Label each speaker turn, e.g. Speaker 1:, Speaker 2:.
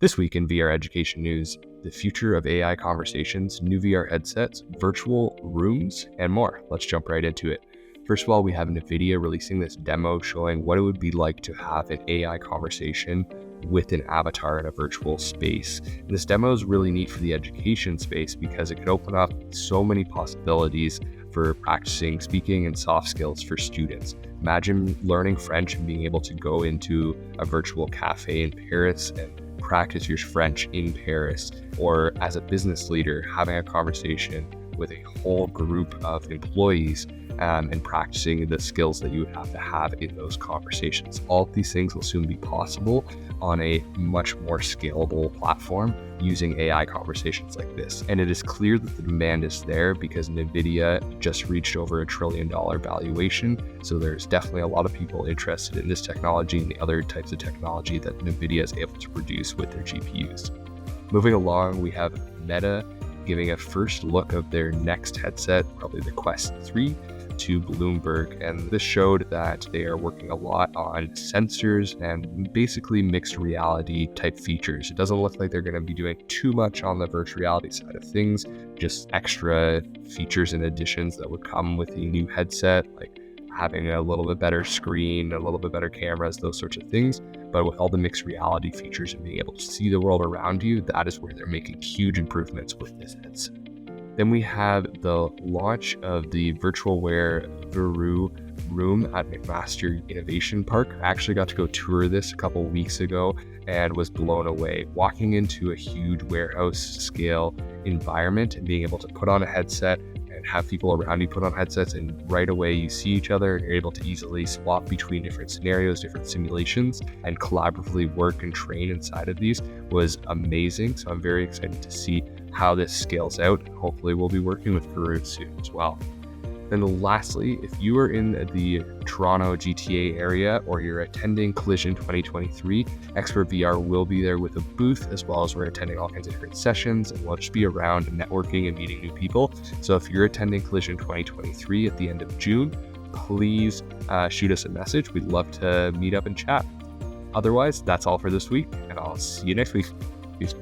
Speaker 1: This week in VR education news, the future of AI conversations, new VR headsets, virtual rooms, and more. Let's jump right into it. First of all, we have NVIDIA releasing this demo showing what it would be like to have an AI conversation with an avatar in a virtual space. And this demo is really neat for the education space because it could open up so many possibilities for practicing speaking and soft skills for students. Imagine learning French and being able to go into a virtual cafe in Paris and practice your French in Paris, or as a business leader, having a conversation with a whole group of employees and practicing the skills that you would have to have in those conversations. All of these things will soon be possible on a much more scalable platform using AI conversations like this. And it is clear that the demand is there because NVIDIA just reached over $1 trillion valuation. So there's definitely a lot of people interested in this technology and the other types of technology that NVIDIA is able to produce with their GPUs. Moving along, we have Meta giving a first look of their next headset, probably the Quest 3, to Bloomberg, and this showed that they are working a lot on sensors and basically mixed reality type features. It doesn't look like they're going to be doing too much on the virtual reality side of things, just extra features and additions that would come with a new headset, like having a little bit better screen, a little bit better cameras, those sorts of things. But with all the mixed reality features and being able to see the world around you, that is where they're making huge improvements with this headset. Then we have the launch of the virtual wear Viroo room at McMaster Innovation Park. I actually got to go tour this a couple weeks ago and was blown away. Walking into a huge warehouse scale environment and being able to put on a headset and have people around you put on headsets, and right away you see each other and you're able to easily swap between different scenarios, different simulations, and collaboratively work and train inside of these was amazing. So I'm very excited to see how this scales out. Hopefully we'll be working with Viroo soon as well. Then lastly, if you are in the Toronto GTA area or you're attending Collision 2023, XpertVR will be there with a booth, as well as we're attending all kinds of different sessions, and we'll just be around networking and meeting new people. So if you're attending Collision 2023 at the end of June, please shoot us a message. We'd love to meet up and chat. Otherwise, that's all for this week, and I'll see you next week. Peace.